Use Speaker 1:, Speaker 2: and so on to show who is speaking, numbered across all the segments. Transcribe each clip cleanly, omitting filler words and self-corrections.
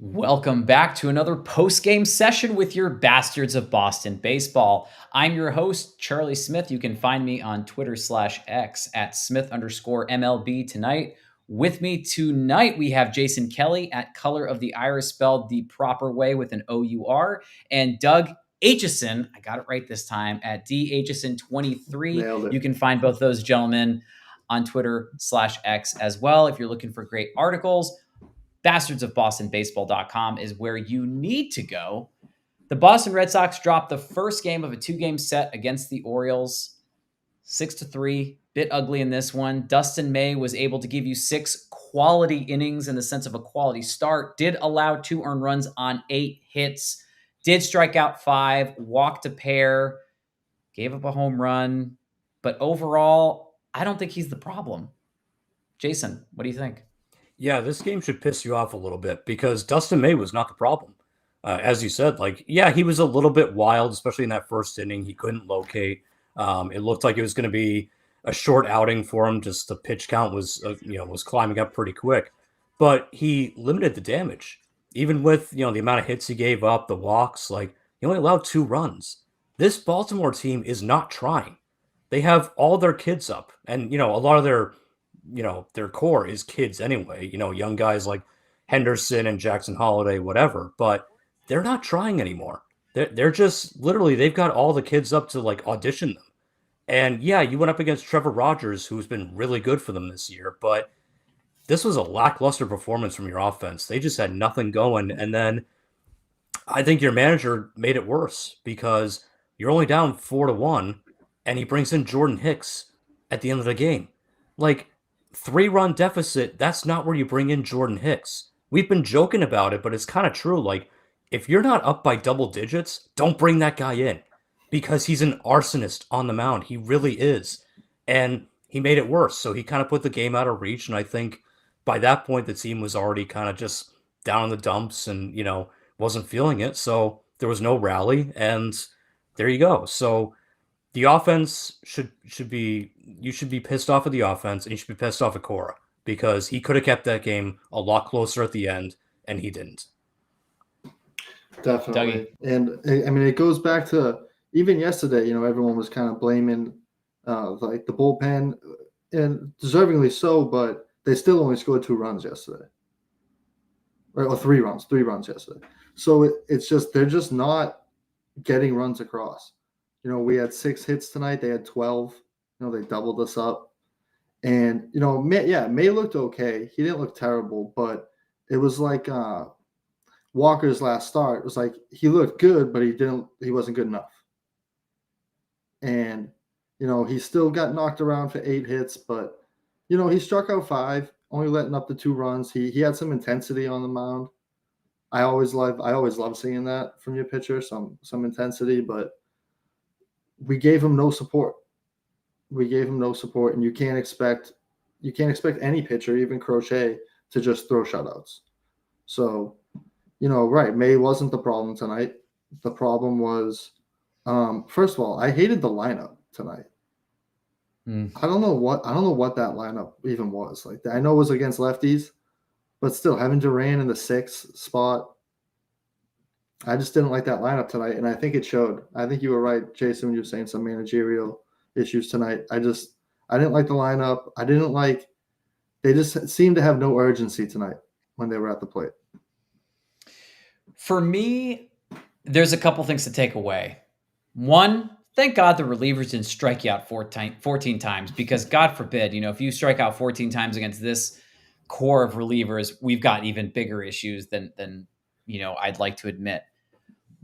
Speaker 1: Welcome back to another post-game session with your Bastards of Boston Baseball. I'm your host, Charlie Smith. You can find me on Twitter/X at Smith_MLB tonight. With me tonight, we have Jason Kelly at Color of the Iris, spelled the proper way with an O-U-R, and Doug Aitchison, I got it right this time, at DAitchison23.
Speaker 2: Nailed it.
Speaker 1: You can find both those gentlemen on Twitter/X as well. If you're looking for great articles, bastardsofbostonbaseball.com is where you need to go. The Boston Red Sox dropped the first game of a two-game set against the Orioles, 6-3. Bit ugly in this one. Dustin May was able to give you 6 quality innings in the sense of a quality start. Did allow 2 earned runs on 8 hits. Did strike out 5. Walked a pair. Gave up a home run. But overall, I don't think he's the problem. Jason, what do you think?
Speaker 3: Yeah, this game should piss you off a little bit because Dustin May was not the problem. As you said, he was a little bit wild, especially in that first inning. He couldn't locate. It looked like it was going to be a short outing for him. Just the pitch count was climbing up pretty quick, but he limited the damage. Even with the amount of hits he gave up, the walks, he only allowed 2 runs. This Baltimore team is not trying. They have all their kids up, and a lot of their core is kids anyway, young guys like Henderson and Jackson Holiday, whatever, but they're not trying anymore. They're just literally, they've got all the kids up to audition them. And yeah, you went up against Trevor Rogers, who's been really good for them this year, but this was a lackluster performance from your offense. They just had nothing going. And then I think your manager made it worse because you're only down 4-1 and he brings in Jordan Hicks at the end of the game. 3-run deficit, that's not where you bring in Jordan Hicks. We've been joking about it, but it's kind of true. If you're not up by double digits, don't bring that guy in because he's an arsonist on the mound. He really is. And he made it worse. So he kind of put the game out of reach. And I think by that point, the team was already kind of just down in the dumps and, wasn't feeling it. So there was no rally. And there you go. So the offense should be pissed off at the offense, and you should be pissed off at Cora because he could have kept that game a lot closer at the end, and he didn't.
Speaker 2: Definitely. And I mean, it goes back to even yesterday, everyone was kind of blaming the bullpen, and deservingly so, but they still only scored 2 runs yesterday. Or 3 runs yesterday. So it's just, they're just not getting runs across. We had 6 hits tonight. They had 12. They doubled us up. And, May looked okay. He didn't look terrible, but it was like Walker's last start. It was like he looked good, but he wasn't good enough. And, he still got knocked around for 8 hits, but, he struck out 5, only letting up the 2 runs. He had some intensity on the mound. I always love seeing that from your pitcher, some intensity, but we gave him no support. And you can't expect any pitcher, even Crochet, to just throw shutouts. So, right, May wasn't the problem tonight. The problem was, first of all, I hated the lineup tonight. I don't know what that lineup even was. I know it was against lefties, but still having Duran in the 6th spot, I just didn't like that lineup tonight, and I think it showed. I think you were right, Jason, when you were saying some managerial issues tonight. I didn't like the lineup. They just seemed to have no urgency tonight when they were at the plate.
Speaker 1: For me, there's a couple things to take away. One, thank God the relievers didn't strike you out 14 times because God forbid, if you strike out 14 times against this core of relievers, we've got even bigger issues than I'd like to admit.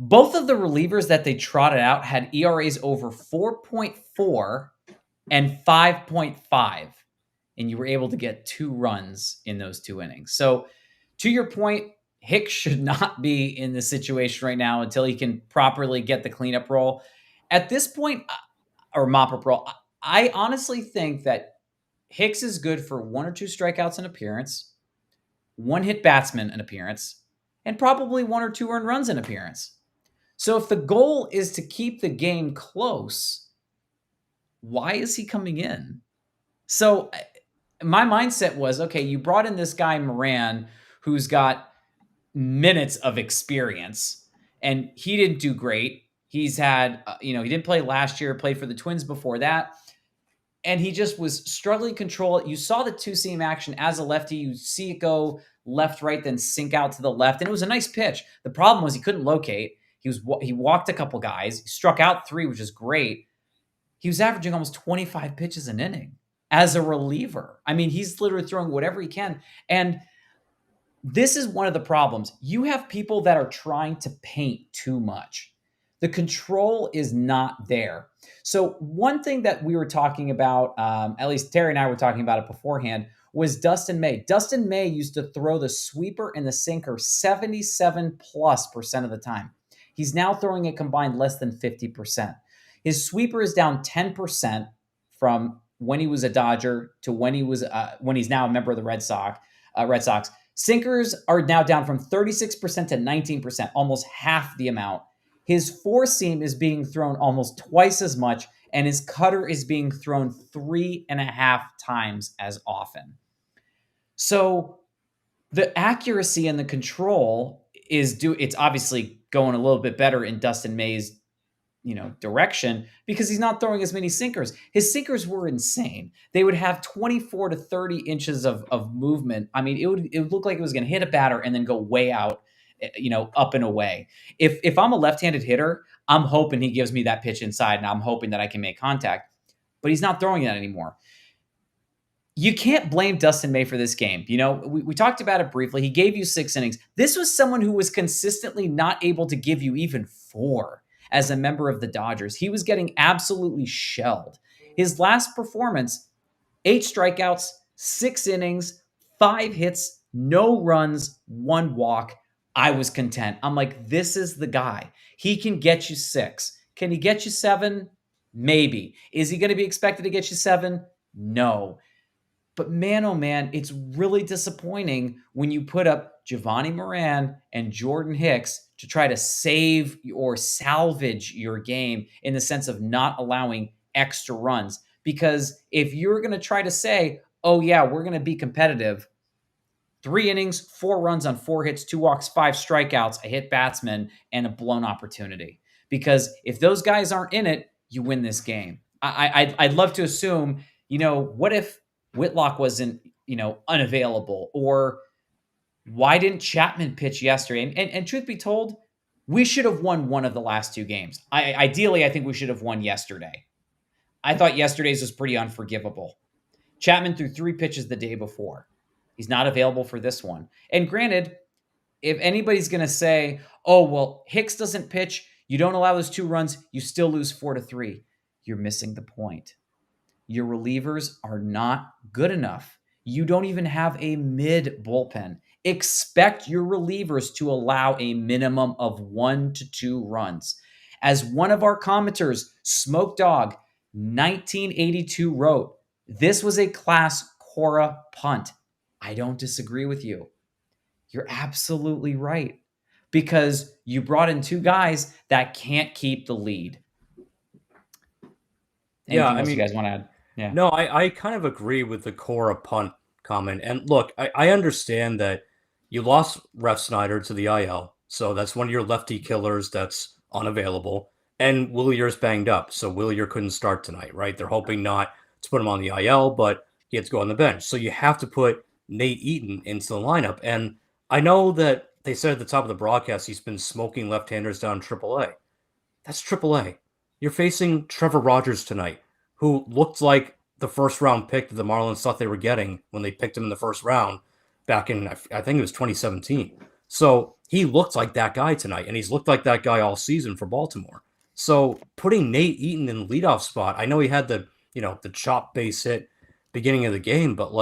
Speaker 1: Both of the relievers that they trotted out had ERAs over 4.4 and 5.5, and you were able to get 2 runs in those 2 innings. So to your point, Hicks should not be in this situation right now until he can properly get the cleanup roll. At this point, or mop-up roll, I honestly think that Hicks is good for 1 or 2 strikeouts an appearance, 1 hit batsman an appearance, and probably 1 or 2 earned runs an appearance. So if the goal is to keep the game close, why is he coming in? So my mindset was, okay, you brought in this guy Moran, who's got minutes of experience, and he didn't do great. He's had, he didn't play last year, played for the Twins before that, and he just was struggling to control it. You saw the two-seam action as a lefty. You see it go left, right, then sink out to the left, and it was a nice pitch. The problem was he couldn't locate. He walked a couple guys, he struck out 3, which is great. He was averaging almost 25 pitches an inning as a reliever. I mean, he's literally throwing whatever he can. And this is one of the problems. You have people that are trying to paint too much. The control is not there. So one thing that we were talking about, at least Terry and I were talking about it beforehand, was Dustin May. Dustin May used to throw the sweeper and the sinker 77+% of the time. He's now throwing a combined less than 50%. His sweeper is down 10% from when he was a Dodger to when he's now a member of the Red Sox. Sinkers are now down from 36% to 19%, almost half the amount. His four-seam is being thrown almost twice as much, and his cutter is being thrown 3.5 times as often. So the accuracy and the control it's obviously going a little bit better in Dustin May's direction, because he's not throwing as many sinkers. His sinkers were insane. They would have 24 to 30 inches of movement. I mean, it would look like it was going to hit a batter and then go way out, up and away. If I'm a left-handed hitter, I'm hoping he gives me that pitch inside, and I'm hoping that I can make contact. But he's not throwing that anymore. You can't blame Dustin May for this game. We talked about it briefly. He gave you 6 innings. This was someone who was consistently not able to give you even 4 as a member of the Dodgers. He was getting absolutely shelled. His last performance, 8 strikeouts, 6 innings, 5 hits, no runs, 1 walk. I was content. I'm like, this is the guy. He can get you 6. Can he get you 7? Maybe. Is he going to be expected to get you 7? No. But man, oh man, it's really disappointing when you put up Giovanni Moran and Jordan Hicks to try to save or salvage your game in the sense of not allowing extra runs. Because if you're going to try to say, oh yeah, we're going to be competitive, 3 innings, 4 runs on 4 hits, 2 walks, 5 strikeouts, a hit batsman, and a blown opportunity. Because if those guys aren't in it, you win this game. I'd love to assume, what if Whitlock wasn't, unavailable? Or why didn't Chapman pitch yesterday? And truth be told, we should have won one of the last 2 games. Ideally, I think we should have won yesterday. I thought yesterday's was pretty unforgivable. Chapman threw 3 pitches the day before. He's not available for this one. And granted, if anybody's going to say, oh, well, Hicks doesn't pitch, you don't allow those 2 runs, you still lose 4-3. You're missing the point. Your relievers are not good enough. You don't even have a mid bullpen. Expect your relievers to allow a minimum of 1 to 2 runs. As one of our commenters, Smoke Dog 1982 wrote, this was a class Cora punt. I don't disagree with you. You're absolutely right, because you brought in 2 guys that can't keep the lead. Anything else you guys want to add? Yeah.
Speaker 3: No, I kind of agree with the Cora punt comment. And look, I understand that you lost Ref Snyder to the IL, so that's one of your lefty killers that's unavailable. And Willier's banged up, so Willier couldn't start tonight, right? They're hoping not to put him on the IL, but he had to go on the bench. So you have to put Nate Eaton into the lineup. And I know that they said at the top of the broadcast he's been smoking left-handers down AAA. That's AAA. You're facing Trevor Rogers tonight, who looked like the first-round pick that the Marlins thought they were getting when they picked him in the first round back in, I think it was 2017. So he looked like that guy tonight, and he's looked like that guy all season for Baltimore. So putting Nate Eaton in the leadoff spot, I know he had the chop base hit beginning of the game, but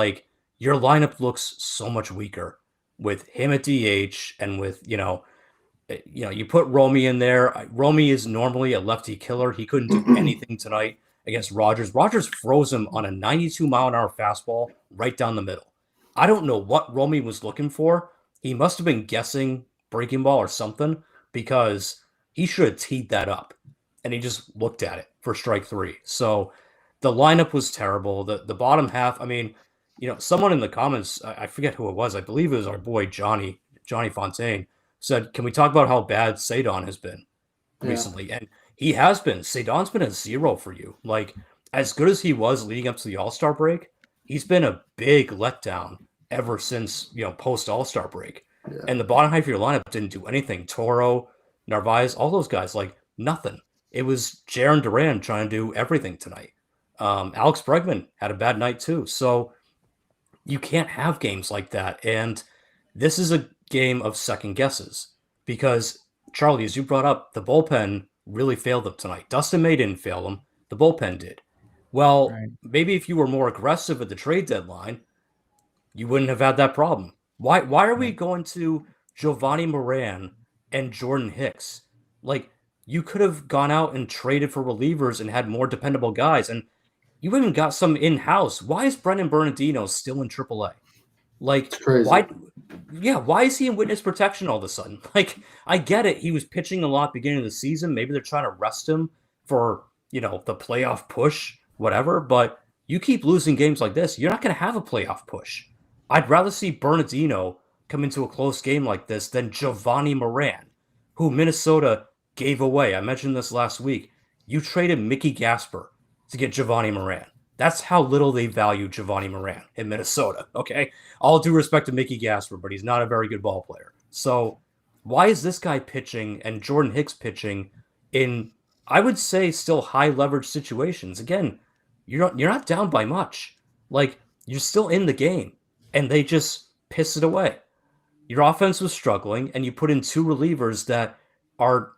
Speaker 3: your lineup looks so much weaker with him at DH and with, you put Romy in there. Romy is normally a lefty killer. He couldn't do anything tonight against Rogers. Rogers froze him on a 92-mile-an-hour fastball right down the middle. I don't know what Romy was looking for. He must have been guessing breaking ball or something, because he should have teed that up, and he just looked at it for strike 3. So the lineup was terrible. The bottom half, someone in the comments, I forget who it was. I believe it was our boy Johnny, Johnny Fontaine, said, "Can we talk about how bad Sadon has been recently?" And he has been. Sadon's been a zero for you. Like, as good as he was leading up to the All-Star break, he's been a big letdown ever since, post All-Star break.
Speaker 2: Yeah.
Speaker 3: And the bottom half of your lineup didn't do anything. Toro, Narvaez, all those guys, like nothing. It was Jaron Duran trying to do everything tonight. Alex Bregman had a bad night too. So you can't have games like that. And this is a game of second guesses because, Charlie, as you brought up, the bullpen really failed them tonight. Dustin May didn't fail them, the bullpen did. Well,
Speaker 1: Right.
Speaker 3: maybe if you were more aggressive at the trade deadline, you wouldn't have had that problem. Why are we going to Giovanni Moran and Jordan Hicks? Like, you could have gone out and traded for relievers and had more dependable guys, and you even got some in-house. Why is Brendan Bernardino still in AAA? Like,
Speaker 2: It's crazy.
Speaker 3: why is he in witness protection all of a sudden? Like, I get it. He was pitching a lot beginning of the season. Maybe they're trying to rest him for, the playoff push, whatever. But you keep losing games like this, you're not going to have a playoff push. I'd rather see Bernardino come into a close game like this than Giovanni Moran, who Minnesota gave away. I mentioned this last week. You traded Mickey Gasper to get Giovanni Moran. That's how little they value Giovanni Moran in Minnesota, okay? All due respect to Mickey Gasper, but he's not a very good ball player. So why is this guy pitching and Jordan Hicks pitching in, I would say, still high leverage situations? Again, you're not down by much. Like, you're still in the game, and they just piss it away. Your offense was struggling, and you put in two relievers that are,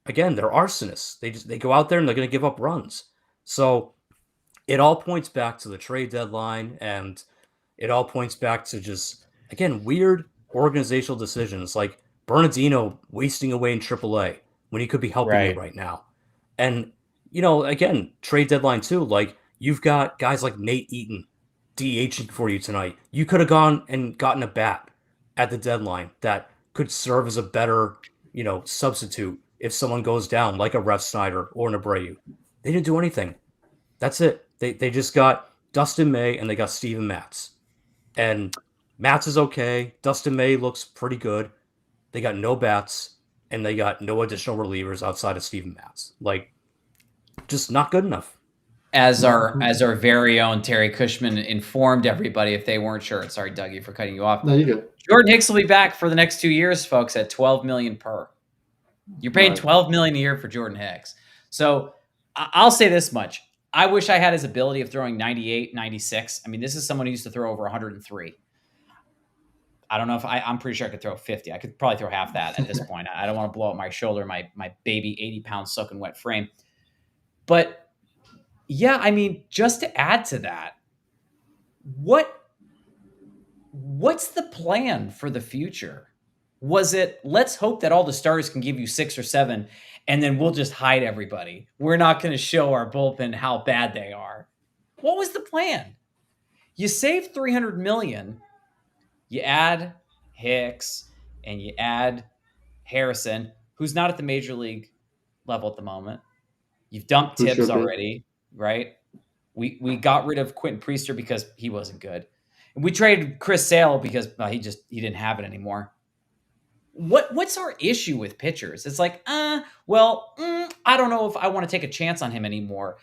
Speaker 3: again, they're arsonists. They go out there and they're going to give up runs. So it all points back to the trade deadline, and it all points back to just, again, weird organizational decisions like Bernardino wasting away in AAA when he could be helping you
Speaker 1: Right.
Speaker 3: right now. And, again, trade deadline too. Like, you've got guys like Nate Eaton DHing for you tonight. You could have gone and gotten a bat at the deadline that could serve as a better, substitute if someone goes down, like a Rev Snyder or an Abreu. They didn't do anything. That's it. They just got Dustin May and they got Steven Matz. And Matz is okay. Dustin May looks pretty good. They got no bats and they got no additional relievers outside of Steven Matz. Like, just not good enough.
Speaker 1: As our very own Terry Cushman informed everybody if they weren't sure. Sorry, Dougie, for cutting you off.
Speaker 2: No, you good.
Speaker 1: Jordan Hicks will be back for the next 2 years, folks, at $12 million per. You're paying
Speaker 2: Right.
Speaker 1: $12 million a year for Jordan Hicks. So I'll say this much. I wish I had his ability of throwing 98, 96. I mean, this is someone who used to throw over 103. I don't know if I'm pretty sure I could throw 50. I could probably throw half that at this point. I don't want to blow up my shoulder, my baby 80-pound soaking wet frame. But yeah, I mean, just to add to that, what's the plan for the future? Was it, let's hope that all the stars can give you 6 or 7, and then we'll just hide everybody? We're not going to show our bullpen how bad they are. What was the plan? You save $300 million, you add Hicks, and you add Harrison, who's not at the major league level at the moment. You've dumped
Speaker 2: Who
Speaker 1: Tibbs
Speaker 2: should be.
Speaker 1: already, right? We got rid of Quentin Priester because he wasn't good. And we traded Chris Sale because he didn't have it anymore. What's our issue with pitchers? It's like, I don't know if I want to take a chance on him anymore.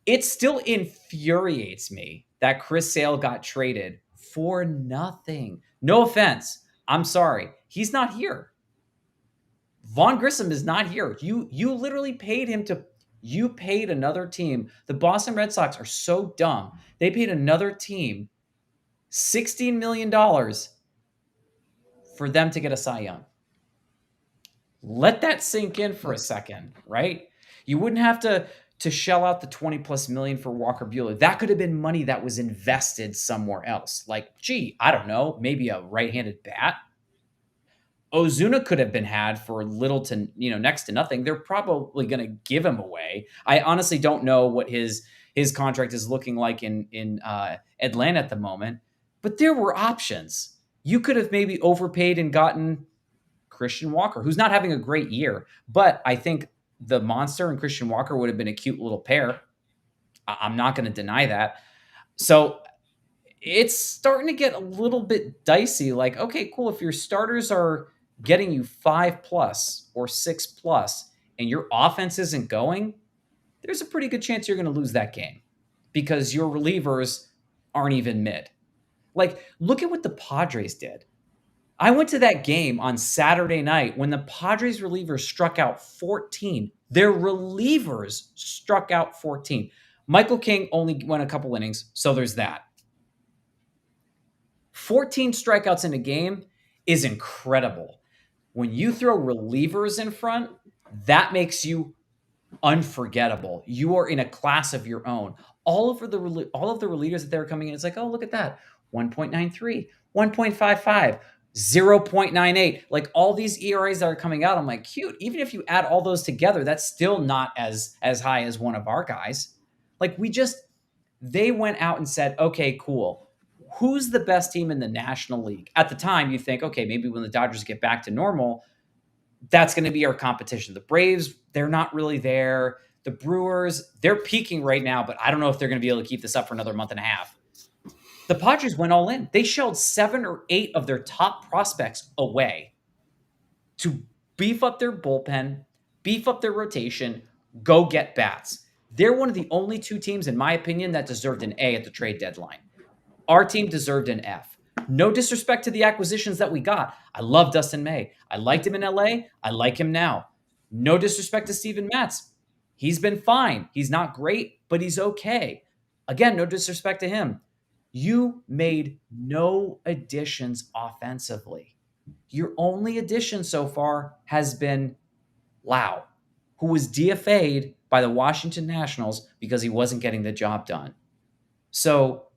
Speaker 1: It still infuriates me that Chris Sale got traded for nothing. No offense. I'm sorry. He's not here. Vaughn Grissom is not here. You literally paid him to. You paid another team. The Boston Red Sox are so dumb. They paid another team $16 million for them to get a Cy Young. Let that sink in for a second, right? You wouldn't have to shell out the 20 plus million for Walker Buehler. That could have been money that was invested somewhere else. Like, gee, I don't know, maybe a right-handed bat. Ozuna could have been had for little to, next to nothing. They're probably going to give him away. I honestly don't know what his contract is looking like in Atlanta at the moment, but there were options. You could have maybe overpaid and gotten Christian Walker, who's not having a great year, but I think the Monster and Christian Walker would have been a cute little pair. I'm not going to deny that. So it's starting to get a little bit dicey. Like, okay, cool. If your starters are getting you 5+ or 6+, and your offense isn't going, there's a pretty good chance you're going to lose that game because your relievers aren't even mid. Like, look at what the Padres did. I went to that game on Saturday night when the Padres relievers struck out 14. Their relievers struck out 14. Michael King only went a couple innings, so there's that. 14 strikeouts in a game is incredible. When you throw relievers in front, that makes you unforgettable. You are in a class of your own. All of the relievers that they were coming in, it's like, oh, look at that. 1.93, 1.55, 0.98. Like all these ERAs that are coming out, I'm like, cute. Even if you add all those together, that's still not as high as one of our guys. Like they went out and said, okay, cool. Who's the best team in the National League? At the time, you think, okay, maybe when the Dodgers get back to normal, that's going to be our competition. The Braves, they're not really there. The Brewers, they're peaking right now, but I don't know if they're going to be able to keep this up for another month and a half. The Padres went all in. They shelled 7 or 8 of their top prospects away to beef up their bullpen, beef up their rotation, go get bats. They're one of the only 2 teams, in my opinion, that deserved an A at the trade deadline. Our team deserved an F. No disrespect to the acquisitions that we got. I love Dustin May. I liked him in LA. I like him now. No disrespect to Steven Matz. He's been fine. He's not great, but he's okay. Again, no disrespect to him. You made no additions offensively. Your only addition so far has been Lau, who was DFA'd by the Washington Nationals because he wasn't getting the job done. So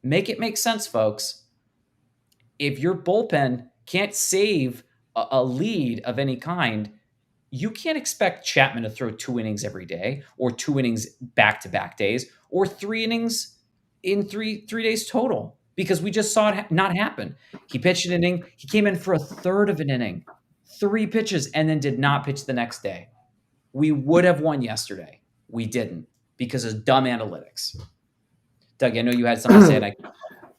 Speaker 1: make it make sense, folks. If your bullpen can't save a lead of any kind, you can't expect Chapman to throw 2 innings every day or 2 innings back-to-back days or 3 innings in three days total because we just saw it not happen. He pitched an inning. He came in for a third of an inning, 3 pitches, and then did not pitch the next day. We would have won yesterday. We didn't because of dumb analytics. Doug, I know you had something to say.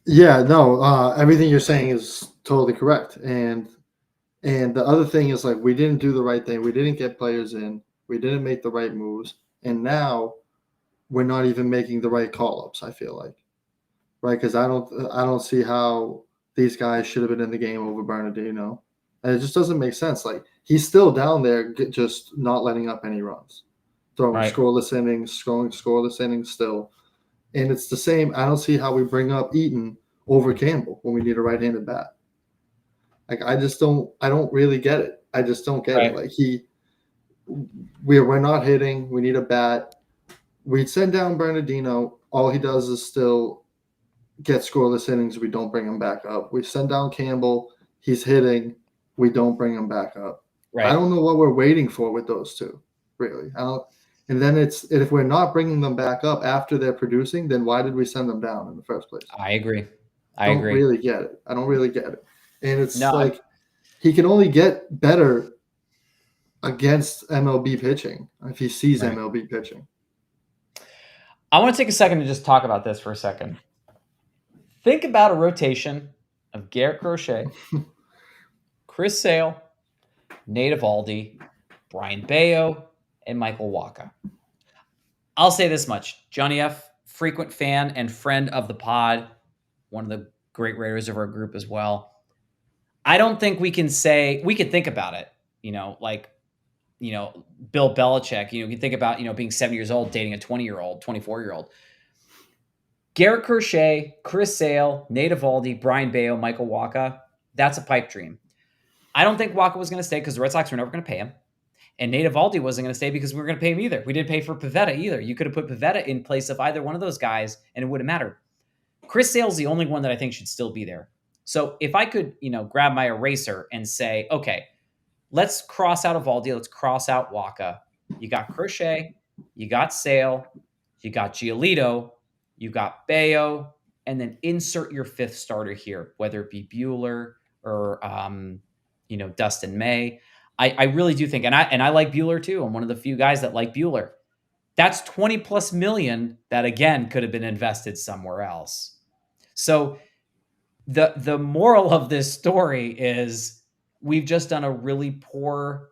Speaker 2: Yeah, no, everything you're saying is totally correct. And the other thing is, like, we didn't do the right thing. We didn't get players in. We didn't make the right moves. And now we're not even making the right call-ups, I feel like. Right? Because I don't see how these guys should have been in the game over Bernardino. And it just doesn't make sense. Like, he's still down there just not letting up any runs. Throwing scoreless innings, scoreless innings still. And it's the same. I don't see how we bring up Eaton over Campbell when we need a right-handed bat. Like, I don't really get it. I just don't get it. Like, we're not hitting. We need a bat. We'd send down Bernardino. All he does is still get scoreless innings. We don't bring him back up. We send down Campbell. He's hitting. We don't bring him back up. Right. I don't know what we're waiting for with those two, really. And then if we're not bringing them back up after they're producing, then why did we send them down in the first place?
Speaker 1: I agree.
Speaker 2: I don't really get it. I don't really get it. And it's he can only get better against MLB pitching if he sees MLB pitching.
Speaker 1: I want to take a second to just talk about this for a second. Think about a rotation of Garrett Crochet, Chris Sale, Nate Eovaldi, Brian Bayo, and Michael Wacha. I'll say this much. Johnny F., frequent fan and friend of the pod, one of the great writers of our group as well. I don't think we can think about it, Bill Belichick, you can think about, being 7 years old, dating a 20-year-old, 24-year-old. Garrett Crochet, Chris Sale, Nate Eovaldi, Brian Bayo, Michael Wacha, that's a pipe dream. I don't think Wacha was going to stay because the Red Sox were never going to pay him. And Nate Eovaldi wasn't going to stay because we were going to pay him either. We didn't pay for Pivetta either. You could have put Pivetta in place of either one of those guys, and it wouldn't matter. Chris Sale's the only one that I think should still be there. So if I could, grab my eraser and say, okay, let's cross out Eovaldi, let's cross out Wacha. You got Crochet, you got Sale, you got Giolito, you got Bayo, and then insert your 5th starter here, whether it be Buehler or Dustin May. I really do think, and I like Buehler too. I'm one of the few guys that like Buehler. That's $20+ million that again could have been invested somewhere else. So the moral of this story is we've just done a really poor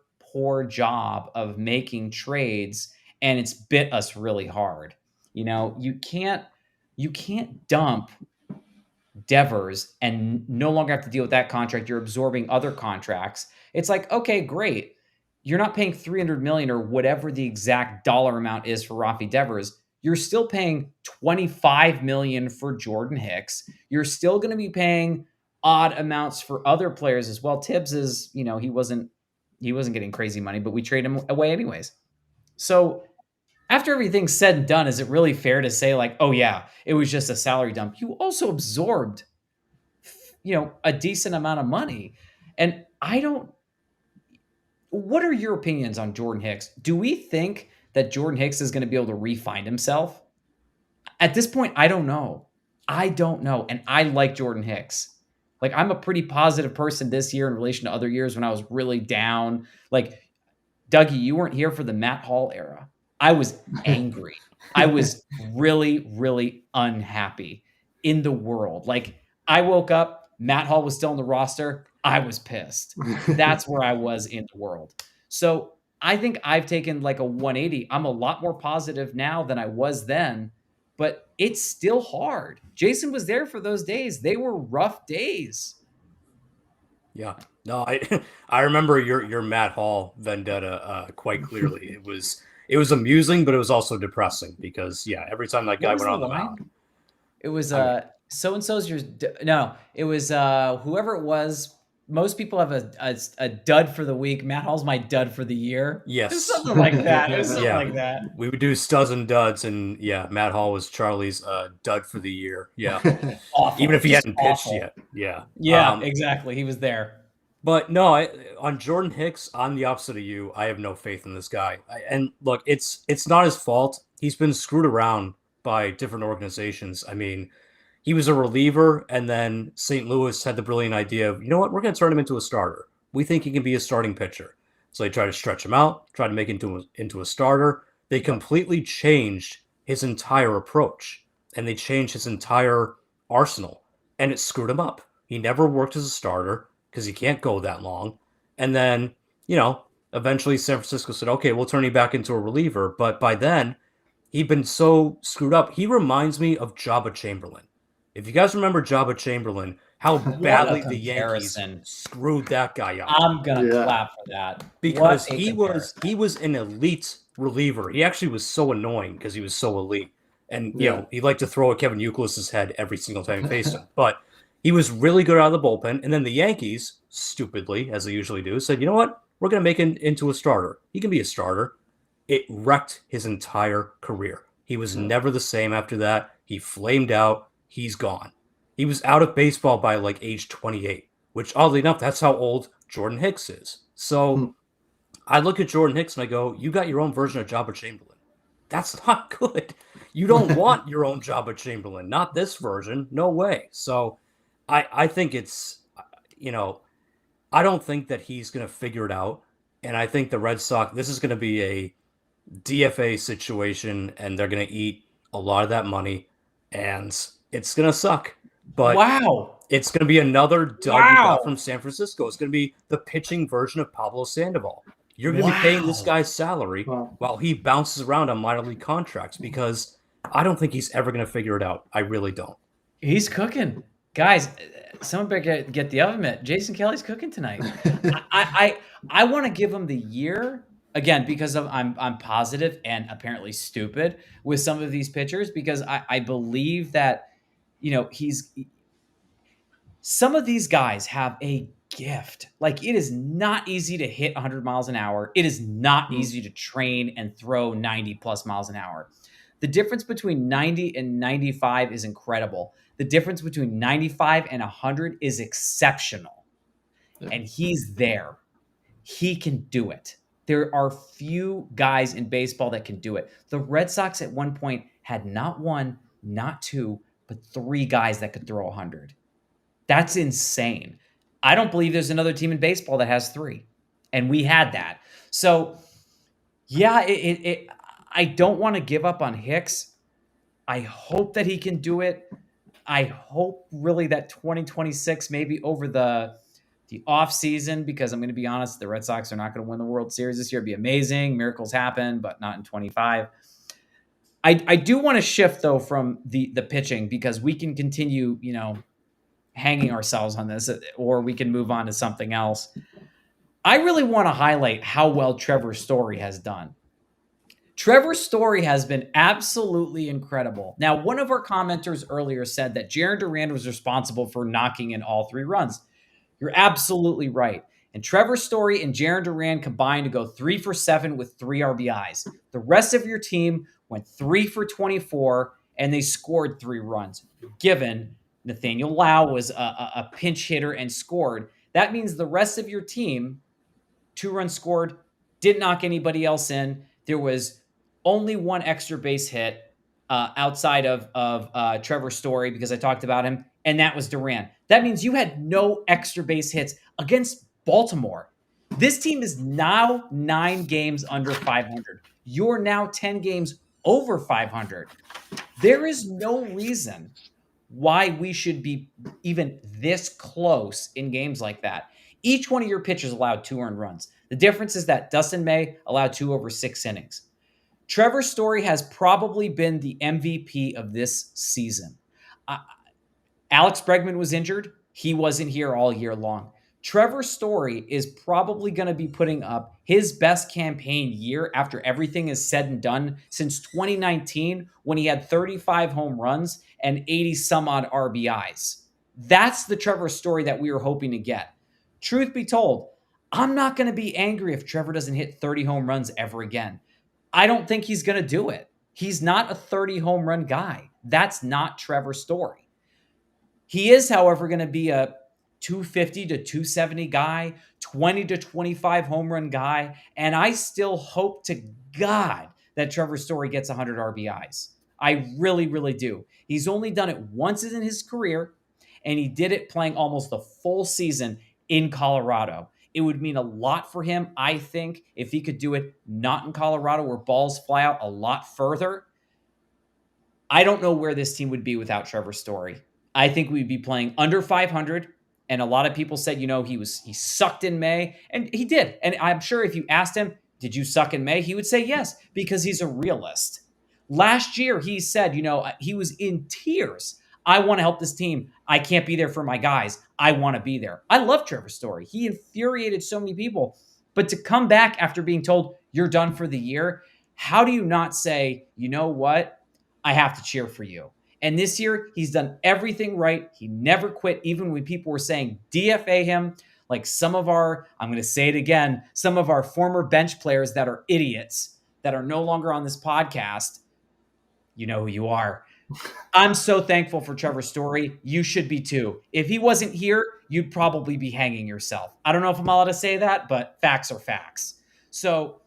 Speaker 1: job of making trades, and it's bit us really hard. You can't dump Devers and no longer have to deal with that contract. You're absorbing other contracts. It's like, okay, great. You're not paying 300 million or whatever the exact dollar amount is for Rafi Devers. You're still paying 25 million for Jordan Hicks. You're still going to be paying odd amounts for other players as well. Tibbs is, he wasn't getting crazy money, but we trade him away anyways. So after everything's said and done, is it really fair to say, like, oh yeah, it was just a salary dump? You also absorbed, a decent amount of money. And I don't, what are your opinions on Jordan Hicks? Do we think that Jordan Hicks is going to be able to re-find himself? At this point, I don't know. I don't know. And I like Jordan Hicks. Like, I'm a pretty positive person this year in relation to other years when I was really down. Like, Dougie, you weren't here for the Matt Hall era. I was angry. I was really, really unhappy in the world. Like, I woke up, Matt Hall was still on the roster. I was pissed. That's where I was in the world. So I think I've taken like a 180. I'm a lot more positive now than I was then, but it's still hard. Jason was there for those days. They were rough days.
Speaker 3: Yeah. No, I I remember your Matt Hall vendetta quite clearly. It was amusing, but it was also depressing because yeah, every time that
Speaker 1: What
Speaker 3: guy
Speaker 1: was
Speaker 3: went
Speaker 1: the
Speaker 3: on the
Speaker 1: line?
Speaker 3: mound,
Speaker 1: It was
Speaker 3: I mean,
Speaker 1: so and so's your no. It was whoever it was. Most people have a dud for the week. Matt Hall's my dud for the year. It was
Speaker 3: yes,
Speaker 1: something like that. It was something
Speaker 3: yeah,
Speaker 1: like that.
Speaker 3: we would do studs and duds, and yeah, Matt Hall was Charlie's dud for the year. Yeah, even
Speaker 1: Awful,
Speaker 3: if he
Speaker 1: just
Speaker 3: hadn't pitched
Speaker 1: awful.
Speaker 3: yet. Yeah.
Speaker 1: Yeah, exactly. He was there.
Speaker 3: But no, on Jordan Hicks, I'm the opposite of you. I have no faith in this guy. And look, it's not his fault. He's been screwed around by different organizations. I mean, he was a reliever, and then St. Louis had the brilliant idea of, you know what, we're going to turn him into a starter. We think he can be a starting pitcher. So they try to stretch him out, try to make him into a starter. They completely changed his entire approach, and they changed his entire arsenal, and it screwed him up. He never worked as a starter because he can't go that long. And then, eventually San Francisco said, okay, we'll turn you back into a reliever. But by then, he'd been so screwed up. He reminds me of Jabba Chamberlain. If you guys remember Jabba Chamberlain, how
Speaker 1: What a
Speaker 3: badly the Yankees
Speaker 1: comparison.
Speaker 3: screwed that guy up
Speaker 1: I'm gonna
Speaker 2: Yeah.
Speaker 1: clap for that. What
Speaker 3: because
Speaker 1: a
Speaker 3: he was
Speaker 1: comparison.
Speaker 3: he was an elite reliever. He actually was so annoying because he was so elite, and
Speaker 2: Yeah.
Speaker 3: he liked to throw at Kevin Youkilis's head every single time he faced him. But he was really good out of the bullpen. And then the Yankees, stupidly as they usually do, said, "You know what? We're going to make him into a starter. He can be a starter." It wrecked his entire career. He was
Speaker 2: Yeah.
Speaker 3: never the same after that. He flamed out. He's gone. He was out of baseball by like age 28, which oddly enough, that's how old Jordan Hicks is. So
Speaker 2: Hmm.
Speaker 3: I look at Jordan Hicks and I go, you got your own version of Jabba Chamberlain. That's not good. You don't want your own Jabba Chamberlain. Not this version. No way. So I think it's, you know, I don't think that he's going to figure it out. And I think the Red Sox, this is going to be a DFA situation, and they're going to eat a lot of that money, and it's going to suck. But
Speaker 1: Wow.
Speaker 3: it's going to be another dud you got
Speaker 1: Wow.
Speaker 3: from San Francisco. It's going to be the pitching version of Pablo Sandoval. You're going to be paying this
Speaker 1: Wow.
Speaker 3: guy's salary
Speaker 2: Wow.
Speaker 3: while he bounces around on minor league contracts because I don't think he's ever going to figure it out. I really don't.
Speaker 1: He's cooking. Guys, someone better get the oven mitt. Jason Kelly's cooking tonight. I want to give him the year again because I'm positive and apparently stupid with some of these pitchers because I believe that he's some of these guys have a gift. Like it is not easy to hit 100 miles an hour. It is not
Speaker 2: Hmm.
Speaker 1: easy to train and throw 90 plus miles an hour. The difference between 90 and 95 is incredible. The difference between 95 and 100 is exceptional.
Speaker 2: Yeah.
Speaker 1: And he's there. He can do it. There are few guys in baseball that can do it. The Red Sox at one point had not one, not two, but three guys that could throw 100. That's insane. I don't believe there's another team in baseball that has three. And we had that. So, yeah, I don't want to give up on Hicks. I hope that he can do it. I hope really that 2026, maybe over the off season, because I'm going to be honest, the Red Sox are not going to win the World Series this year. It'd be amazing. Miracles happen, but not in 25. I do want to shift though from the pitching, because we can continue, hanging ourselves on this, or we can move on to something else. I really want to highlight how well Trevor Story has done. Trevor Story has been absolutely incredible. Now, one of our commenters earlier said that Jarren Duran was responsible for knocking in all 3 runs. You're absolutely right. And Trevor Story and Jarren Duran combined to go 3 for 7 with 3 RBIs. The rest of your team went 3 for 24, and they scored 3 runs. Given Nathaniel Lau was a pinch hitter and scored, that means the rest of your team, 2 runs scored, didn't knock anybody else in. There was only 1 extra base hit outside of Trevor Story, because I talked about him, and that was Duran. That means you had no extra base hits against Baltimore. This team is now 9 games under 500. You're now 10 games over 500. There is no reason why we should be even this close in games like that. Each one of your pitchers allowed 2 earned runs. The difference is that Dustin May allowed 2 over 6 innings. Trevor Story has probably been the MVP of this season. Alex Bregman was injured. He wasn't here all year long. Trevor Story is probably going to be putting up his best campaign year after everything is said and done since 2019, when he had 35 home runs and 80 some odd RBIs. That's the Trevor Story that we were hoping to get. Truth be told, I'm not going to be angry if Trevor doesn't hit 30 home runs ever again. I don't think he's going to do it. He's not a 30 home run guy. That's not Trevor Story. He is, however, going to be a 250 to 270 guy, 20 to 25 home run guy, and I still hope to God that Trevor Story gets 100 RBIs. I really, really do. He's only done it once in his career, and he did it playing almost the full season in Colorado. It would mean a lot for him, I think, if he could do it not in Colorado, where balls fly out a lot further. I don't know where this team would be without Trevor Story. I think we'd be playing under 500. And a lot of people said, he sucked in May, and he did. And I'm sure if you asked him, did you suck in May? He would say yes, because he's a realist. Last year, he said, he was in tears. I want to help this team. I can't be there for my guys. I want to be there. I love Trevor Story. He infuriated so many people. But to come back after being told you're done for the year, how do you not say, you know what? I have to cheer for you. And this year, he's done everything right. He never quit, even when people were saying DFA him, like some of our, I'm going to say it again, some of our former bench players that are idiots, that are no longer on this podcast. You know who you are. I'm so thankful for Trevor Story. You should be too. If he wasn't here, you'd probably be hanging yourself. I don't know if I'm allowed to say that, but facts are facts. So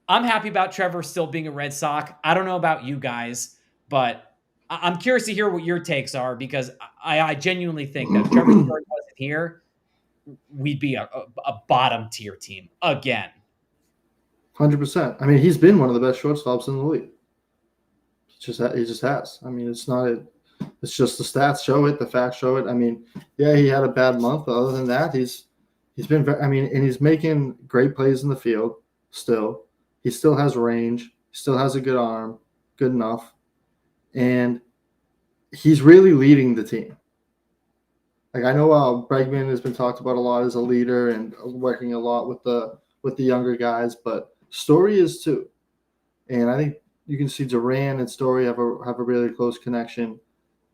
Speaker 1: I'm happy about Trevor still being a Red Sox. I don't know about you guys, but I'm curious to hear what your takes are, because I genuinely think that if Trevor Story wasn't here, we'd be a bottom tier team again.
Speaker 2: 100%. I mean, he's been one of the best shortstops in the league. He just has. I mean, it's just the stats show it, the facts show it. I mean, yeah, he had a bad month, but other than that, he's been very, and he's making great plays in the field still. He still has range, he still has a good arm, good enough. And he's really leading the team. Like, I know Bregman has been talked about a lot as a leader and working a lot with the younger guys, but Story is too. And I think you can see Duran and Story have a really close connection,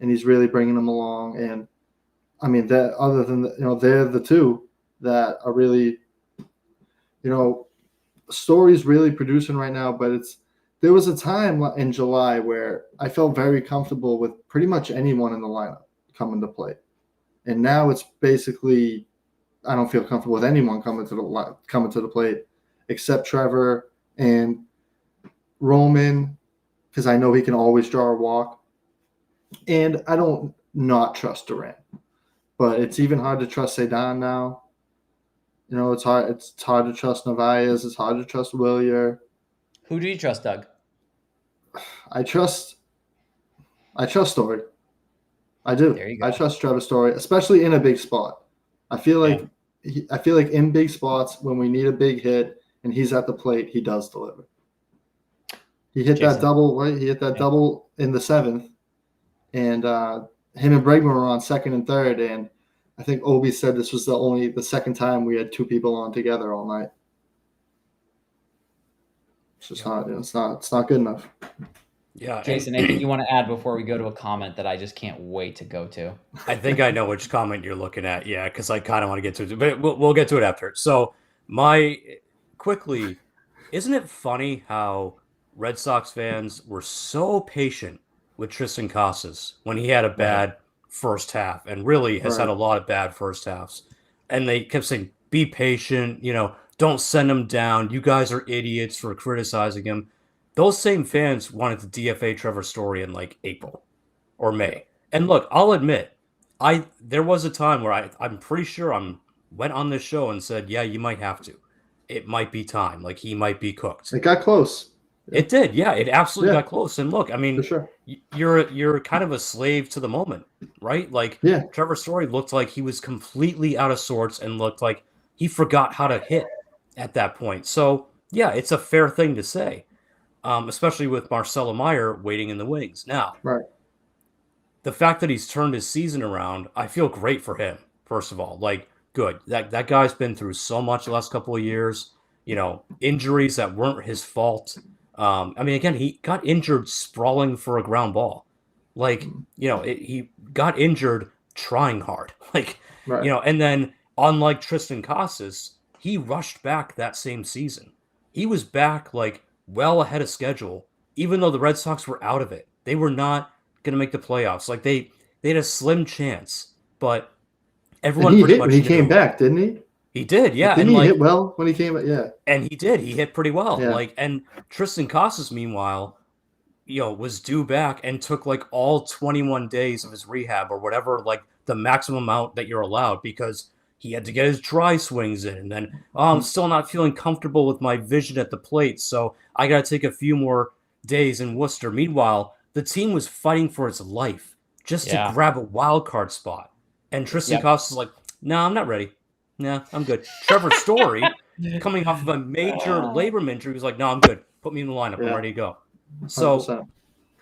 Speaker 2: and he's really bringing them along. And I mean, that other than they're the two that are really, Story's really producing right now, but there was a time in July where I felt very comfortable with pretty much anyone in the lineup coming to play. And now it's basically, I don't feel comfortable with anyone coming to the plate except Trevor and Roman, because I know he can always draw a walk. And I don't not trust Durant, but it's even hard to trust Cedon now. It's hard. It's hard to trust Narvaez. It's hard to trust Willier.
Speaker 1: Who do you trust, Doug?
Speaker 2: I trust Story. I do.
Speaker 1: There you go.
Speaker 2: I trust Trevor Story, especially in a big spot. I feel like in big spots when we need a big hit and he's at the plate, he does deliver. He hit that
Speaker 1: Jason.
Speaker 2: double, right? He hit that double in the 7th, and him and Bregman were on second and third, and I think Obi said this was the second time we had 2 people on together all night. It's just it's not good enough.
Speaker 3: Yeah,
Speaker 1: Jason, anything you want to add before we go to a comment that I just can't wait to go to?
Speaker 3: I think I know which comment you're looking at. Yeah, because I kind of want to get to it, but we'll get to it after. So, quickly, isn't it funny how Red Sox fans were so patient with Tristan Casas when he had a bad first half, and really has had a lot of bad first halves, and they kept saying, "Be patient, don't send him down. You guys are idiots for criticizing him." Those same fans wanted to DFA Trevor Story in like April or May. And look, I'll admit, there was a time where I'm pretty sure I went on this show and said, yeah, you might have to. It might be time. Like, he might be cooked.
Speaker 2: It got close.
Speaker 3: It did. Yeah, it absolutely got close. And look, I mean,
Speaker 2: for sure.
Speaker 3: you're kind of a slave to the moment, right? Like, Trevor Story looked like he was completely out of sorts and looked like he forgot how to hit at that point. So, yeah, it's a fair thing to say. Especially with Marcelo Meyer waiting in the wings. Now, the fact that he's turned his season around, I feel great for him, first of all. Like, good. That guy's been through so much the last couple of years. Injuries that weren't his fault. I mean, again, he got injured sprawling for a ground ball. Like, he got injured trying hard. Like, and then, unlike Tristan Casas, he rushed back that same season. He was back, like, well ahead of schedule, even though the Red Sox were out of it. They were not going to make the playoffs. Like, they had a slim chance, but everyone
Speaker 2: he came back, didn't he?
Speaker 3: He did, yeah.
Speaker 2: Didn't he hit well when he came back? Yeah.
Speaker 3: And he did. He hit pretty well.
Speaker 2: Yeah.
Speaker 3: Like, and Tristan Casas, meanwhile, was due back and took like all 21 days of his rehab or whatever, like the maximum amount that you're allowed, because he had to get his dry swings in, and then I'm still not feeling comfortable with my vision at the plate, so I got to take a few more days in Worcester. Meanwhile, the team was fighting for its life just to grab a wild card spot, and Tristan Casas was like, "No, I'm not ready. No, I'm good." Trevor Story, coming off of a major labrum injury, was like, "No, I'm good. Put me in the lineup. I'm ready to go." So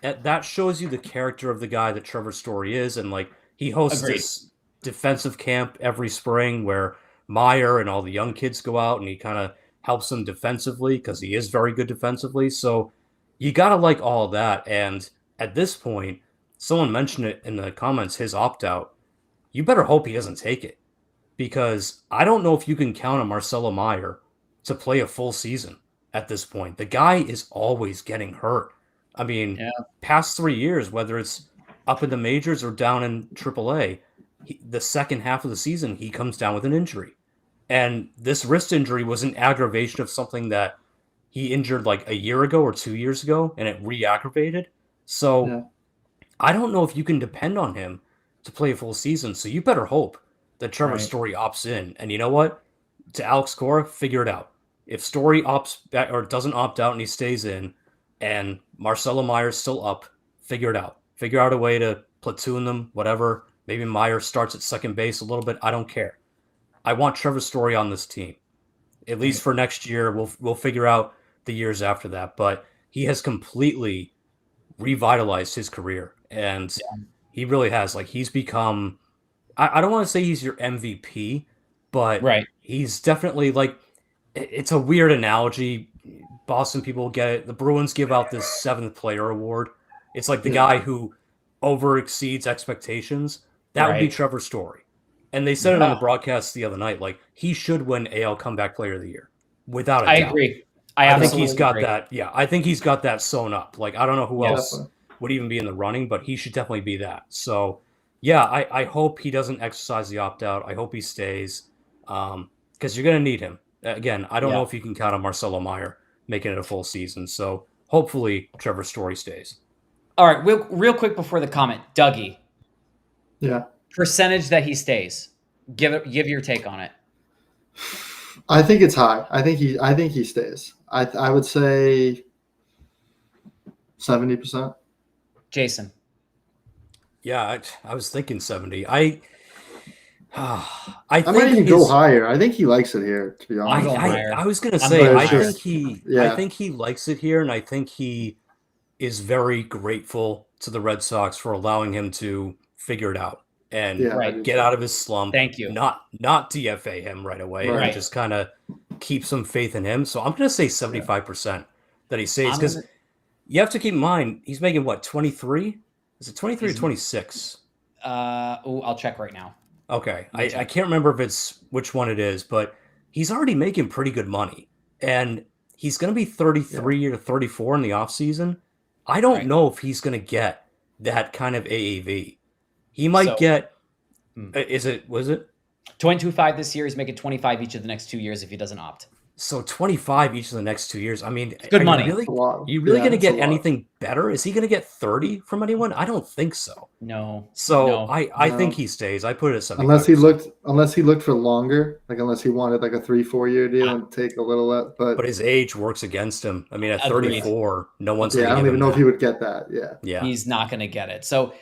Speaker 3: that shows you the character of the guy that Trevor Story is, and like he hosts this defensive camp every spring where Meyer and all the young kids go out and he kind of helps them defensively because he is very good defensively. So you got to like all of that. And at this point, someone mentioned it in the comments, his opt-out. You better hope he doesn't take it, because I don't know if you can count on Marcelo Meyer to play a full season at this point. The guy is always getting hurt. I mean, past 3 years, whether it's up in the majors or down in AAA, the second half of the season, he comes down with an injury. And this wrist injury was an aggravation of something that he injured like a year ago or 2 years ago, and it re-aggravated. So I don't know if you can depend on him to play a full season. So you better hope that Trevor Story opts in. And you know what? To Alex Cora, figure it out. If Story opts back or doesn't opt out and he stays in, and Marcelo Meyer's still up, figure it out. Figure out a way to platoon them, whatever. Maybe Meyer starts at second base a little bit. I don't care. I want Trevor Story on this team, at least for next year. We'll figure out the years after that. But he has completely revitalized his career, and he really has. Like, he's become. I don't want to say he's your MVP, but he's definitely like. It's a weird analogy. Boston people get it. The Bruins give out this 7th player award. It's like the guy who over exceeds expectations. That would be Trevor Story. And they said it on the broadcast the other night. Like, he should win AL Comeback Player of the Year, without a doubt.
Speaker 1: I agree.
Speaker 3: I think he's got that. Yeah, I think he's got that sewn up. Like, I don't know who else would even be in the running, but he should definitely be that. So, yeah, I hope he doesn't exercise the opt out. I hope he stays, because you're going to need him. Again, I don't know if you can count on Marcelo Meyer making it a full season. So hopefully Trevor Story stays.
Speaker 1: All right, real quick before the comment, Dougie.
Speaker 2: Yeah.
Speaker 1: Percentage that he stays. Give your take on it.
Speaker 2: I think it's high. I think he stays. I would say 70%.
Speaker 1: Jason.
Speaker 3: Yeah, I was thinking 70. I
Speaker 2: I
Speaker 3: think
Speaker 2: might even go higher. I think he likes it here, to be
Speaker 1: I'm
Speaker 2: honest.
Speaker 1: going higher.
Speaker 3: I was gonna
Speaker 1: I'm
Speaker 3: say
Speaker 1: going
Speaker 2: But it's
Speaker 1: higher.
Speaker 2: just,
Speaker 3: I
Speaker 2: yeah,
Speaker 3: think he likes it here, and I think he is very grateful to the Red Sox for allowing him to figure it out and
Speaker 2: yeah, I
Speaker 1: Right.
Speaker 2: do
Speaker 3: get
Speaker 2: too.
Speaker 3: out of his slump.
Speaker 1: Thank you.
Speaker 3: Not DFA him right away, and
Speaker 2: Right.
Speaker 3: just kind of keep some faith in him. So I'm gonna say 75% that he saves,
Speaker 1: I'm
Speaker 3: because
Speaker 1: gonna,
Speaker 3: you have to keep in mind he's making what, 23? Is it 23 or
Speaker 1: He's-
Speaker 3: 26?
Speaker 1: I'll check right now.
Speaker 3: Okay,
Speaker 1: Let me
Speaker 3: I
Speaker 1: check.
Speaker 3: can't remember if it's which one it is, but he's already making pretty good money, and he's going to be 33 or 34 in the offseason. I don't
Speaker 1: Right.
Speaker 3: know if he's going to get that kind of AAV. He might
Speaker 1: So
Speaker 3: get.
Speaker 1: Hmm.
Speaker 3: Was it
Speaker 1: 22.5 this year. He's making 25 each of the next 2 years if he doesn't opt.
Speaker 3: so 25 each of the next 2 years? I mean,
Speaker 1: It's good
Speaker 3: are you
Speaker 1: money.
Speaker 3: really
Speaker 2: It's a lot.
Speaker 3: you really
Speaker 2: Yeah,
Speaker 3: going to
Speaker 2: it's a
Speaker 3: get
Speaker 2: lot.
Speaker 3: anything better? Is he going to get 30 from anyone? I don't think so.
Speaker 1: No.
Speaker 3: So
Speaker 1: No.
Speaker 3: I think
Speaker 2: No.
Speaker 3: he stays. I put it at 75%.
Speaker 2: Unless he looked for longer, like unless he wanted like a 3-4 year deal
Speaker 1: Ah.
Speaker 2: and take a little
Speaker 3: But his age works against him. I mean, at
Speaker 1: Agreed.
Speaker 3: 34, no one's
Speaker 2: yeah,
Speaker 3: going
Speaker 2: I
Speaker 3: to
Speaker 2: don't
Speaker 3: give
Speaker 2: even
Speaker 3: him
Speaker 2: know if
Speaker 3: that.
Speaker 2: he would get that. Yeah.
Speaker 3: Yeah.
Speaker 1: He's not going to get it. So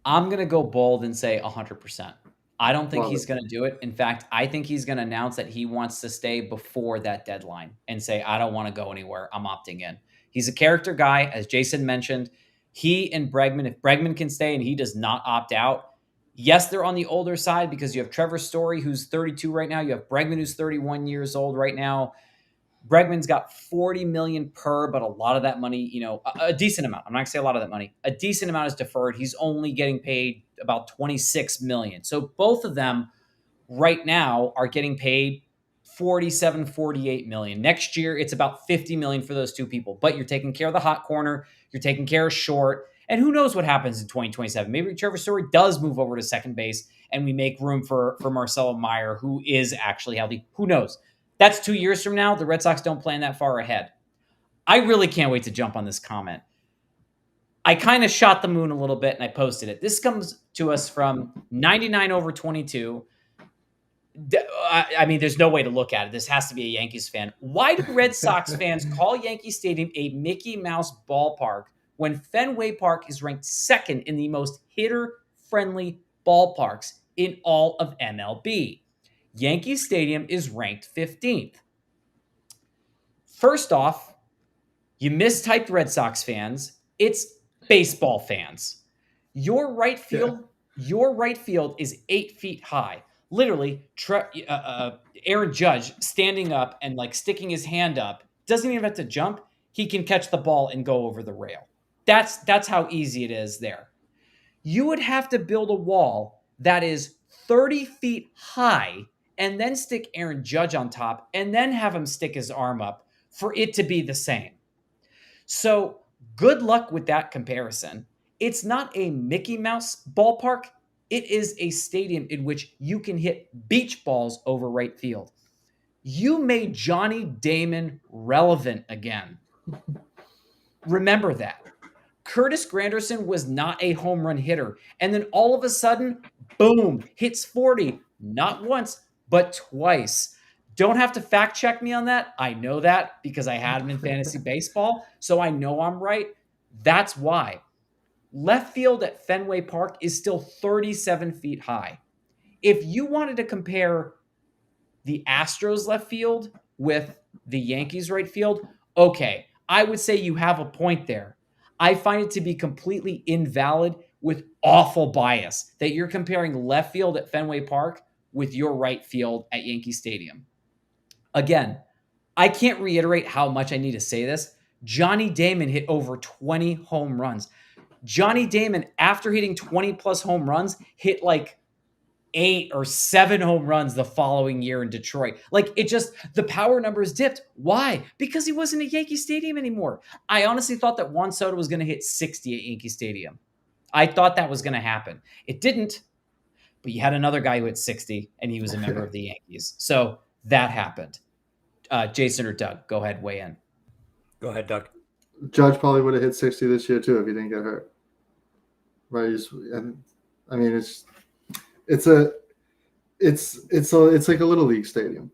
Speaker 1: I'm going to go bold and say 100%. I don't think
Speaker 2: Love
Speaker 1: he's
Speaker 2: it.
Speaker 1: going to do it. In fact, I think he's going to announce that he wants to stay before that deadline and say, I don't want to go anywhere. I'm opting in. He's a character guy, as Jason mentioned. He and Bregman, if Bregman can stay and he does not opt out, yes, they're on the older side because you have Trevor Story, who's 32 right now. You have Bregman, who's 31 years old right now. Bregman's got 40 million per, but a lot of that money, a decent amount. I'm not gonna say a lot of that money. A decent amount is deferred. He's only getting paid about 26 million. So both of them right now are getting paid 47, 48 million. Next year, it's about 50 million for those two people. But you're taking care of the hot corner, you're taking care of short, and who knows what happens in 2027. Maybe Trevor Story does move over to second base and we make room for Marcelo Meyer, who is actually healthy. Who knows? That's 2 years from now. The Red Sox don't plan that far ahead. I really can't wait to jump on this comment. I kind of shot the moon a little bit and I posted it. This comes to us from 99 over 22. I mean, there's no way to look at it. This has to be a Yankees fan. Why do Red Sox fans call Yankee Stadium a Mickey Mouse ballpark when Fenway Park is ranked second in the most hitter-friendly ballparks in all of MLB? Yankee Stadium is ranked 15th. First off, you mistyped Red Sox fans. It's baseball fans. Your right field is 8 feet high. Literally, Aaron Judge standing up and like sticking his hand up doesn't even have to jump. He can catch the ball and go over the rail. That's how easy it is there. You would have to build a wall that is 30 feet high and then stick Aaron Judge on top and then have him stick his arm up for it to be the same. So good luck with that comparison. It's not a Mickey Mouse ballpark. It is a stadium in which you can hit beach balls over right field. You made Johnny Damon relevant again. Remember that. Curtis Granderson was not a home run hitter. And then all of a sudden, boom, hits 40. Not once, but twice. Don't have to fact check me on that. I know that because I had him in fantasy baseball. So I know I'm right. That's why. Left field at Fenway Park is still 37 feet high. If you wanted to compare the Astros left field with the Yankees right field, okay, I would say you have a point there. I find it to be completely invalid with awful bias that you're comparing left field at Fenway Park with your right field at Yankee Stadium. Again, I can't reiterate how much I need to say this. Johnny Damon hit over 20 home runs. Johnny Damon, after hitting 20 plus home runs, hit like 8 or 7 home runs the following year in Detroit. Like it just, the power numbers dipped. Why? Because he wasn't at Yankee Stadium anymore. I honestly thought that Juan Soto was going to hit 60 at Yankee Stadium. I thought that was going to happen. It didn't, but you had another guy who hit 60 and he was a member of the Yankees. So that happened. Jason or Doug, go ahead, weigh in.
Speaker 3: Go ahead, Doug.
Speaker 2: Judge probably would have hit 60 this year too if he didn't get hurt. Right? I mean, it's like a little league stadium.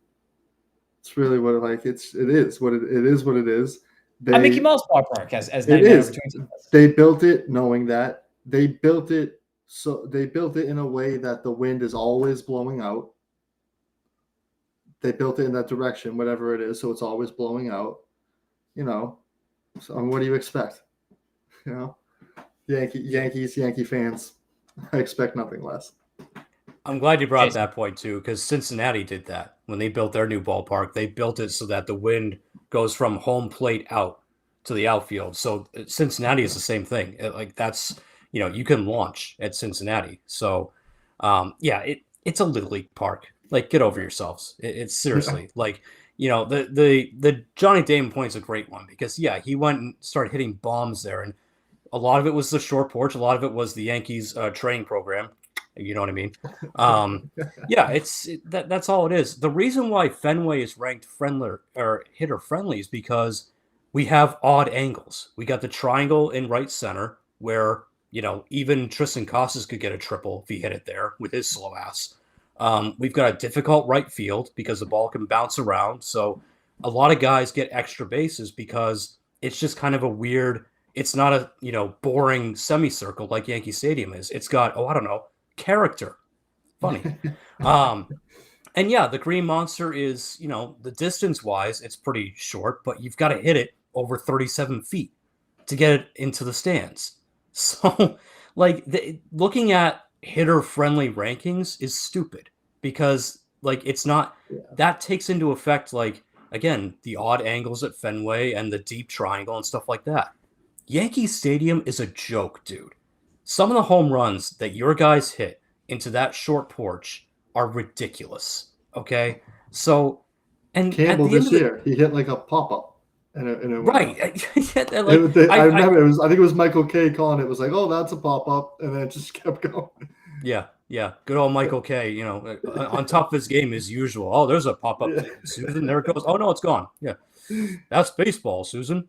Speaker 2: It's really what it is what it is.
Speaker 1: A Mickey Mouse ballpark as
Speaker 2: it is. They built it knowing that. They built it So they built it in a way that the wind is always blowing out. They built it in that direction, whatever it is, so it's always blowing out. You know, so what do you expect? You know, Yankee fans, I expect nothing less.
Speaker 3: I'm glad you brought
Speaker 1: Jason.
Speaker 3: that point too, because Cincinnati did that when they built their new ballpark. They built it so that the wind goes from home plate out to the outfield. So Cincinnati is the same thing. Like that's you can launch at Cincinnati. So yeah, it's a little league park. Like get over yourselves. It's seriously like the Johnny Damon point's a great one because yeah, he went and started hitting bombs there, and a lot of it was the short porch. A lot of it was the Yankees training program. You know what I mean? Yeah, that's all it is. The reason why Fenway is ranked friendlier or hitter friendly is because we have odd angles. We got the triangle in right center where even Tristan Casas could get a triple if he hit it there with his slow ass. We've got a difficult right field because the ball can bounce around. So a lot of guys get extra bases because it's just kind of a weird. It's not a boring semicircle like Yankee Stadium is. It's got I don't know character. Funny. And yeah, the Green Monster is, the distance wise, it's pretty short, but you've got to hit it over 37 feet to get it into the stands. So, like, looking at hitter friendly rankings is stupid because, like, it's not that takes into effect, like, again, the odd angles at Fenway and the deep triangle and stuff like that. Yankee Stadium is a joke, dude. Some of the home runs that your guys hit into that short porch are ridiculous. Okay, so and
Speaker 2: Campbell
Speaker 3: at the end
Speaker 2: this
Speaker 3: of the
Speaker 2: year, he hit like a pop up, and it went
Speaker 3: right,
Speaker 2: out.
Speaker 3: like
Speaker 2: I remember it was. I think it was Michael K calling it. Was like, oh, that's a pop up, and then it just kept going.
Speaker 3: yeah, good old Michael K. On top of his game as usual. Oh, there's a pop up, Susan. There it goes. Oh no, it's gone. Yeah, that's baseball, Susan.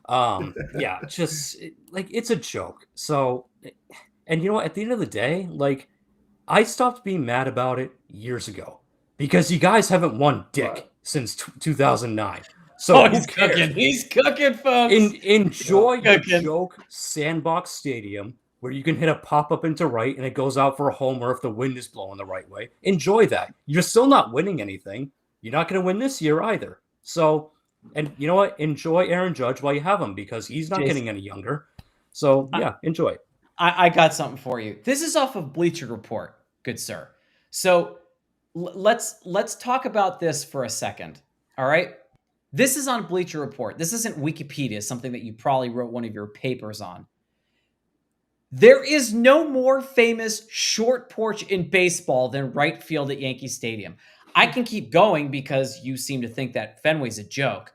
Speaker 3: Yeah, just like it's a joke. So, and at the end of the day, like I stopped being mad about it years ago because you guys haven't won dick
Speaker 2: Right.
Speaker 3: since 2009. So
Speaker 1: he's cooking. He's cooking, folks.
Speaker 3: Enjoy the joke Sandbox Stadium where you can hit a pop up into right and it goes out for a homer if the wind is blowing the right way. Enjoy that. You're still not winning anything. You're not going to win this year either. So, and you know what? Enjoy Aaron Judge while you have him because he's not getting any younger. So yeah, enjoy.
Speaker 1: I got something for you. This is off of Bleacher Report, good sir. So let's talk about this for a second. All right. This is on Bleacher Report. This isn't Wikipedia, something that you probably wrote one of your papers on. There is no more famous short porch in baseball than right field at Yankee Stadium. I can keep going because you seem to think that Fenway's a joke.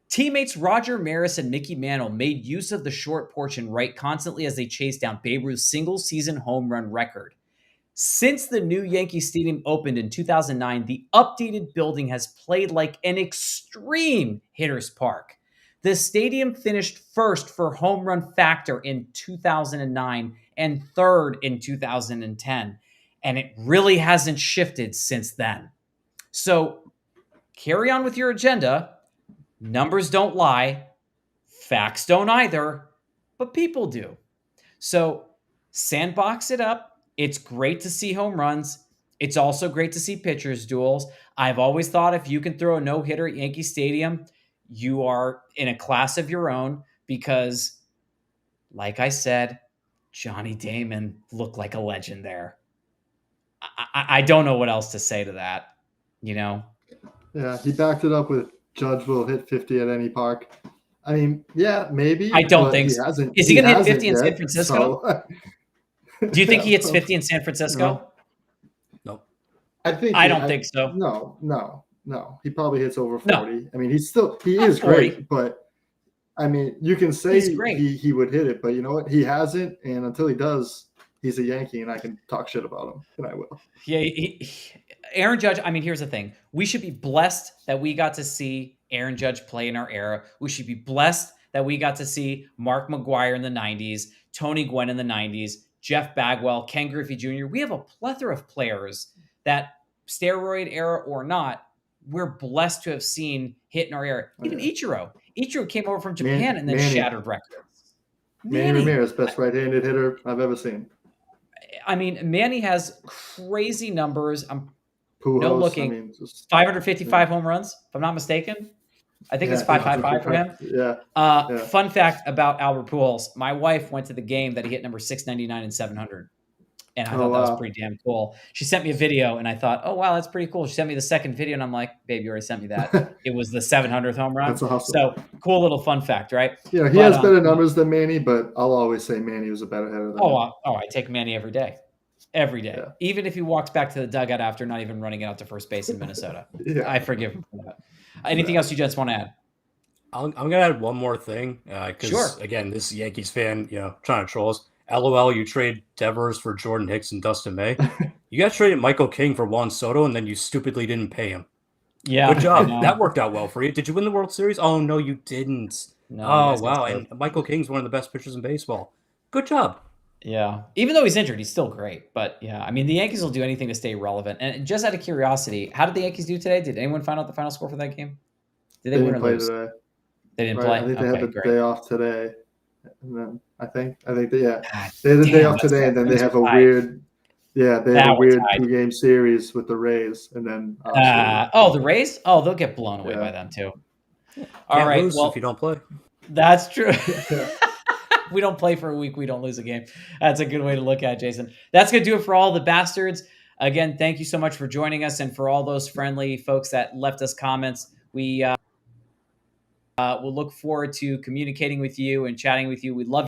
Speaker 1: Teammates Roger Maris and Mickey Mantle made use of the short porch in right constantly as they chased down Babe Ruth's single-season home run record. Since the new Yankee Stadium opened in 2009, the updated building has played like an extreme hitter's park. The stadium finished first for home run factor in 2009 and third in 2010, and it really hasn't shifted since then. So carry on with your agenda. Numbers don't lie. Facts don't either, but people do. So sandbox it up. It's great to see home runs. It's also great to see pitchers duels. I've always thought if you can throw a no-hitter at Yankee Stadium, you are in a class of your own because, like I said, Johnny Damon looked like a legend there. I don't know what else to say to that,
Speaker 2: Yeah, he backed it up with Judge will hit 50 at any park. I mean, yeah, maybe.
Speaker 1: I don't think so.
Speaker 2: Hasn't.
Speaker 1: Is he going to hit 50 in
Speaker 2: yet,
Speaker 1: San Francisco?
Speaker 2: So.
Speaker 1: Do you think he hits 50 in San Francisco?
Speaker 3: No.
Speaker 1: I don't think so.
Speaker 2: No. He probably hits over 40.
Speaker 1: No.
Speaker 2: I mean, he is
Speaker 1: 40.
Speaker 2: great, but I mean, you can say
Speaker 1: He's
Speaker 2: he would hit it, but you know what? He hasn't, and until he does, he's a Yankee, and I can talk shit about him, and I will.
Speaker 1: Yeah, Aaron Judge, I mean, here's the thing. We should be blessed that we got to see Aaron Judge play in our era. We should be blessed that we got to see Mark McGwire in the 90s, Tony Gwynn in the 90s, Jeff Bagwell, Ken Griffey Jr. We have a plethora of players that, steroid era or not, we're blessed to have seen hit in our era. Even Ichiro. Ichiro came over from Japan and then shattered records.
Speaker 2: Manny Ramirez, best right-handed hitter I've ever seen.
Speaker 1: I mean, Manny has crazy numbers. I'm no
Speaker 2: Pujols,
Speaker 1: looking.
Speaker 2: I mean, just
Speaker 1: 555 home runs, if I'm not mistaken. I think it's
Speaker 2: yeah,
Speaker 1: 555 for him.
Speaker 2: yeah.
Speaker 1: Fun fact about Albert Pujols: my wife went to the game that he hit number 699 and 700, and I
Speaker 2: Oh
Speaker 1: thought that was
Speaker 2: wow.
Speaker 1: pretty damn cool. She sent me a video, and I thought, oh wow, that's pretty cool. She sent me the second video, and I'm like, babe, you already sent me that. It was the 700th home run.
Speaker 2: That's a hustle.
Speaker 1: So cool little fun fact, right?
Speaker 2: Yeah, he has better numbers than Manny, but I'll always say Manny was a better hitter than him.
Speaker 1: I take Manny every day. Every day.
Speaker 2: Yeah.
Speaker 1: Even if he walks back to the dugout after not even running out to first base in Minnesota.
Speaker 2: Yeah.
Speaker 1: I forgive him for that. Anything else you just want to add?
Speaker 3: I'm gonna add one more thing because again, this Yankees fan, trying to troll us. LOL, you trade Devers for Jordan Hicks and Dustin May. You guys traded Michael King for Juan Soto, and then you stupidly didn't pay him.
Speaker 1: Yeah,
Speaker 3: good job. That worked out well for you. Did you win the World Series? Oh no, you didn't.
Speaker 1: No,
Speaker 3: oh wow, and Michael King's one of the best pitchers in baseball. Good job.
Speaker 1: Yeah, even though he's injured, he's still great. But yeah, I mean, the Yankees will do anything to stay relevant. And just out of curiosity, how did the Yankees do today? Did anyone find out the final score for that game? Did they win or
Speaker 2: play
Speaker 1: lose?
Speaker 2: Today.
Speaker 1: They didn't
Speaker 2: Right.
Speaker 1: play.
Speaker 2: I think they had the day off today, and then I think they had the day off today, and then they have a weird. Yeah, they have a weird 2-game series with the Rays, and then
Speaker 1: the Rays. Oh, they'll get blown away by them too. All right,
Speaker 3: lose if you don't play.
Speaker 1: That's true. We don't play for a week, we don't lose a game. That's a good way to look at it, Jason. That's going to do it for all the bastards. Again, thank you so much for joining us, and for all those friendly folks that left us comments. We will look forward to communicating with you and chatting with you. We love